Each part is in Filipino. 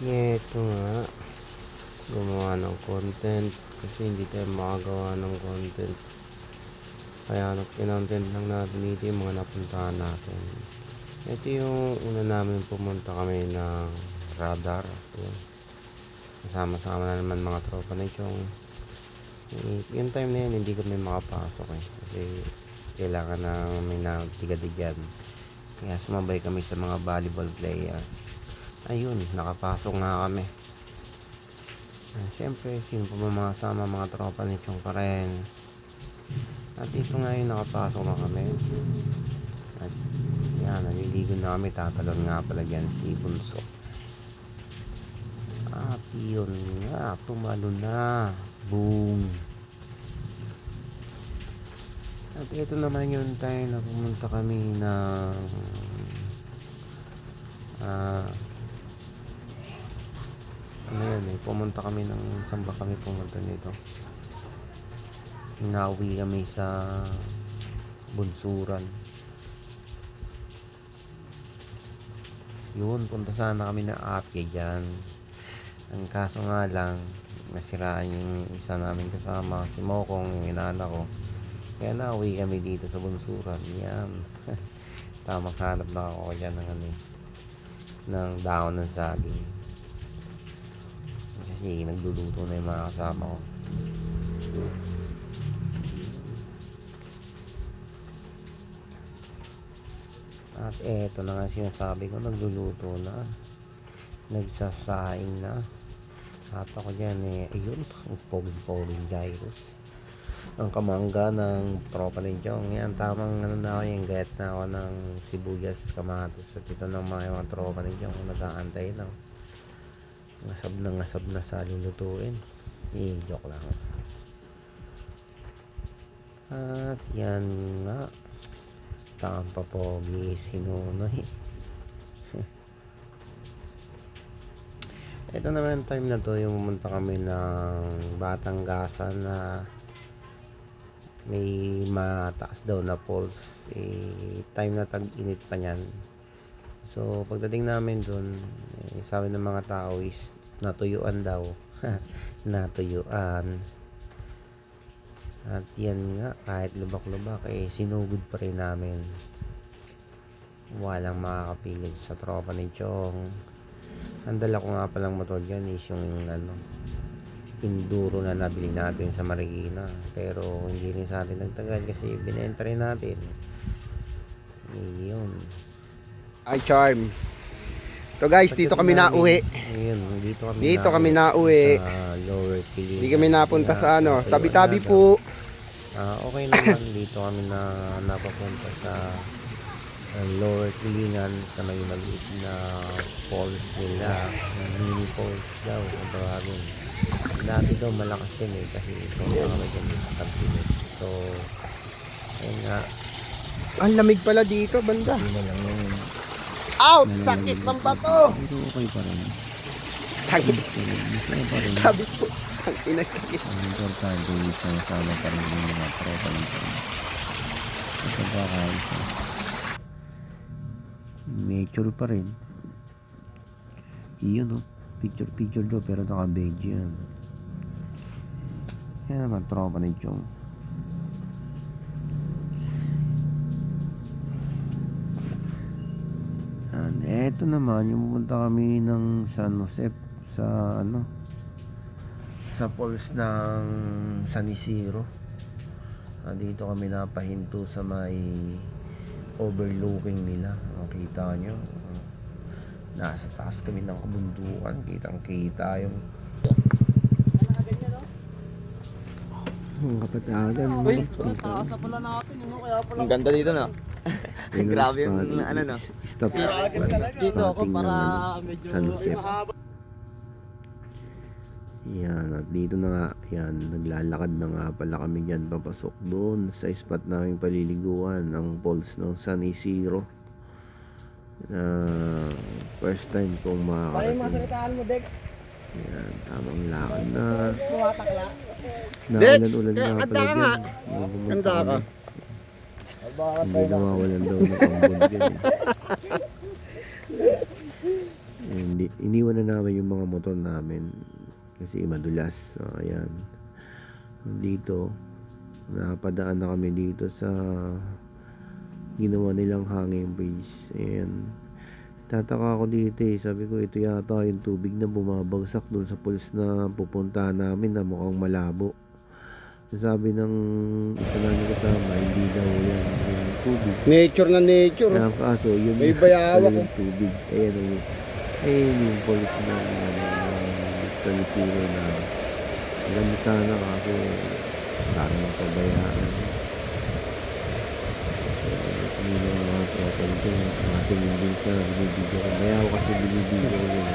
Ito nga, gumawa ng content kasi hindi tayo makagawa ng content. Kaya kinontent lang natin dito yung mga napuntahan natin. Ito yung una namin pumunta kami ng radar. Yun. Kasama-sama na naman mga tropa na yung time na yun hindi kami makapasok kasi kailangan na may nagtigadigyan. Kaya sumabay kami sa mga volleyball player. Ayun, nakapasok nga kami. Siyempre, sino pa mga sama mga tropa ni Chong pa rin. At ito ngayon, nakapasok na kami. At yan, naliligo na kami. Tatalon nga pala dyan si Bunso. At yun nga, tumalo na. Boom. At ito naman yung time na pumunta kami ng pumunta kami ng saan ba kami pumunta nito. Nauwi kami sa Bunsuran. Yun, punta sana kami ng Ate dyan. Ang kaso nga lang, nasiraan yung isa namin kasama, si Mokong, yung inaanak ko. Kaya nauwi kami dito sa Bunsuran. Yan. Tamang hanap na ako dyan ng dahon ng saging. Kasi nagluluto na yung mga kasama ko. At eto na nga sinasabi ko, nagluluto na, nagsasaing na. At ako dyan ayun, ang poging gyros, ang kamangga ng tropa ni Jong. Yan, tamang na ako yung gayat na ako ng sibuyas, kamatis. At ito ng mga tropa ni Jong nag-aantay lang. Ngasab na sa lulutuin. Joke lang. At yan nga, tampa pogi sinunoy. Ito naman time na to yung pumunta kami ng Batanggasan na may mataas daw na falls. Time na tag-init pa niyan. So pagdating namin dun, sabi ng mga tao is natuyuan daw. Natuyuan. At yan nga, kahit lubak-lubak sinugod pa rin namin. Walang makakapilig sa tropa ni Chong. Ang dala ko nga palang motor dyan is yung Enduro na nabili natin sa Marikina. Pero hindi rin sa atin nagtagal kasi binenta rin natin. Yun. Ay, charm. So guys, dito kami nauwi. Ayun, dito kami nauwi. Sa Lower Pilipinas. Hindi kami napunta sa tabi-tabi po. Okay naman, dito kami napapunta sa Lower Kilingan sa may maliit na falls nila. Mini falls daw kung tawagin. Dati daw malakas din kasi ito kami dyan stabilit. So ayun nga, Ang lamig pala dito, banda. hindi na lang yun. Out! Sakit ng bato! Pero okay pa rin. Sakit. Masaya pa rin. Sabi po. Ang inakit. Ang importante sama pa rin yung mga tropa nito. Ito ba kahit nature pa rin. Iyon picture do pero naka-beige yan. Yan naman tropa ni Chong. And eto naman yung pupunta kami ng San Jose sa falls ng San Isidro. Dito kami napahinto sa may overlooking nila. Makita nyo, nasa taas kami ng kabundukan, kitang kita yung kapatagan. Uy, taas na pala natin, kaya pala. Ang ganda dito na. Grabe yung no. Stop. Dito ako para medyo sunset. Yan, at dito na nga, yan, naglalakad na nga pala kami dyan papasok doon sa spot naming paliliguan, ang falls ng San Isidro. First time kong makakarating. Yan, tamang lakad na. Naulan-ulan nga pala dyan. Ganda ka. Hindi nawawalan daw ng ambon dyan. Hindi, iniwan na namin yung mga motor namin kasi madulas. So, ayan. Dito, napadaan na kami dito sa ginawa nilang hanging bridge. Ayan. Tataka ako dito eh. Sabi ko, ito yata yung tubig na bumabagsak doon sa pools na pupuntahan namin na mukhang malabo. Sabi ng isa namin kasama, hindi daw yan yung tubig. Nature na nature. Kaya kaso, yun May bayawa ko. yung tubig. Ayan o yun. Ayun yung pools na sa Lucero na maganda sana kaso parang napabayaan. Hindi na mga tropa nito. Matingin din sa binibigyo ko. Bayaw kasi binibigyo ko yun.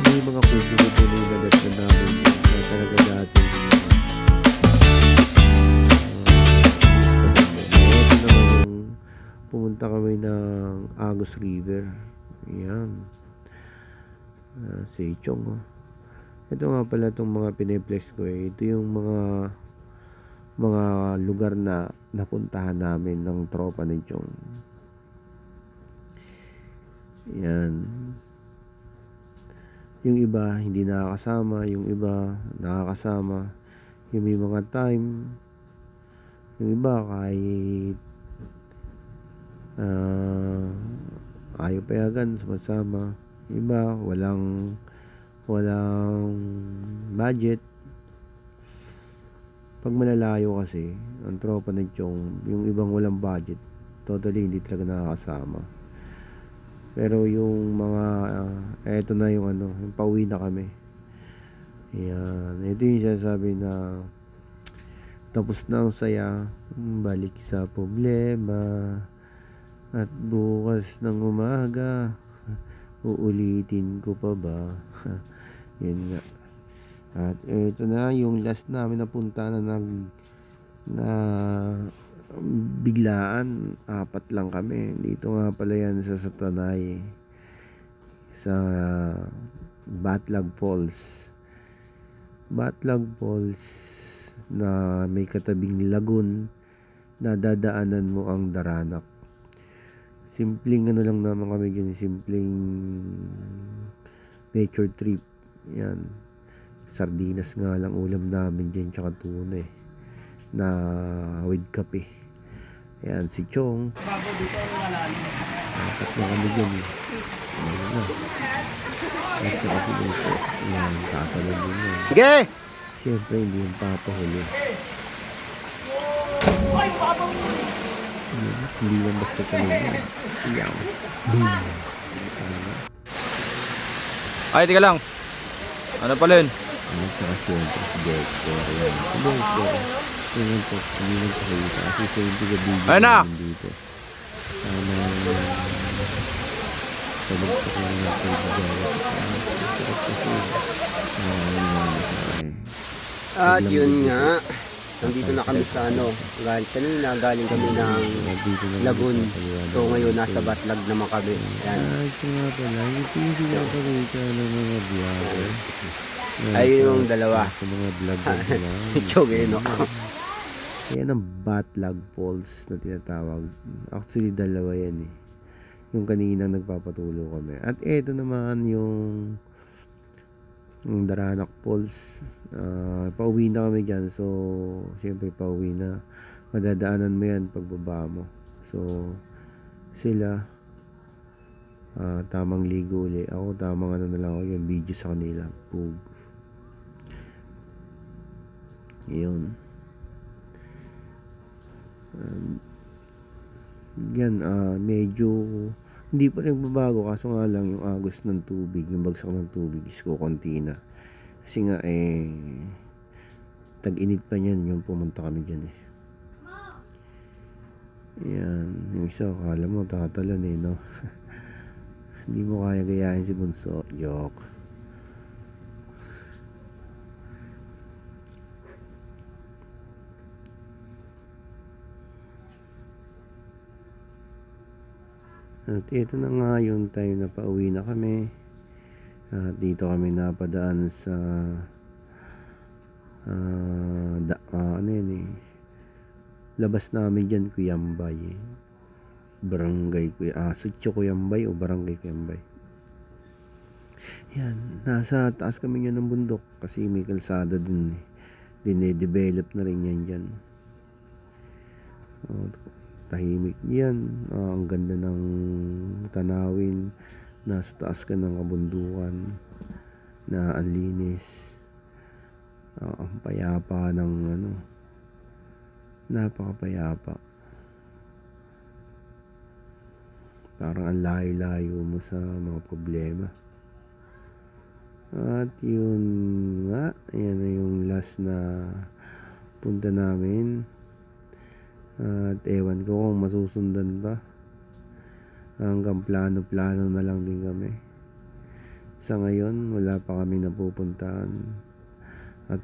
May mga kubo-kubo na yung nagat na namin na talaga dati. Ito naman yung pumunta kami ng Agus River. Ayan. Si Chong. Ito nga pala itong mga piniplex ko eh. Ito yung mga lugar na napuntahan namin ng tropa ni Chong. Yan. Yung iba hindi nakakasama, yung iba nakakasama. Yung may mga time, yung iba kahit ayaw payagan sama-sama. Yung iba walang budget. Pag malalayo kasi ang tropa ni Chong, yung ibang walang budget, totally hindi talaga nakakasama. Pero yung mga eto na yung yung pauwi na kami. Yan, ito yung sinasabi na tapos na ang saya, balik sa problema, at bukas ng umaga uulitin ko pa ba. Yun nga. At ito na yung last namin na punta na biglaan. 4 lang kami. Dito nga pala yan sa Satanay, sa Batlag Falls. Batlag Falls na may katabing lagoon na dadaanan mo ang Daranak. Simpleng lang naman kami dyan. Simpleng nature trip. Yan. Sardinas nga lang ulam namin dyan, tsaka tuna na with kape. Ayan, si Chong. Apat na kami dyan Ayan na. At saka si Luso. Ayan, tatalon din yan. Sige! Siyempre, hindi yung papahuli. Hindi lang basta talon yan. Ayan. Boom. Ay, tika lang. Ano pala yun? At saka siyempre si Dexter. Ayan. Si Dexter. Ayan po. Hindi lang pakita. Kasi siyempre gabigyan ayun na! dito. Sana pabagsak lang natin sa gawat. At yun nga. Nandito na kami sa galing kami ng Lagoon. So ngayon nasa Batlag naman kami. Ayan. Ito nga pala. Hindi nga pakita ng mga vlogger. Ayun yung dalawa. Sa mga vlogger nila. Choge, no? Yan ang Batlag Falls na tinatawag. Actually, dalawa yan yung kanina nagpapatulo kami. At eto naman yung Daranak Falls. Pauwi na kami dyan. So, siyempre pauwi na. Madadaanan mo yan pagbaba mo. So, sila tamang ligo uli. Ako tamang na lang ako yung video sa kanila. Pug. Yun. Yan, medyo hindi pa rin babago, kaso nga lang yung agos ng tubig, yung bagsak ng tubig is kukunti na. Kasi nga tag-init pa niyan yung pumunta kami dyan Yan, yung isa akala mo tatalan no. Hindi mo kaya gayahin si Bunso. Joke. At ito na nga yung time na pauwi na kami. At dito kami napadaan sa labas namin dyan, Kuyambay. Barangay Sitio Cuyambay o Barangay Cuyambay. Yan, nasa taas kami yan ng bundok kasi may kalsada din. Dine-develop na rin yan dyan. Tahimik yan. Ang ganda ng tanawin. Nasa taas ka ng kabundukan na ang linis. Ang payapa ng napakapayapa. Parang ang layo-layo mo sa mga problema. At yun nga, ayan na yung last na punta namin. At ewan ko kung masusundan pa. Hanggang plano-plano na lang din kami. Sa ngayon, wala pa kami napupuntahan. At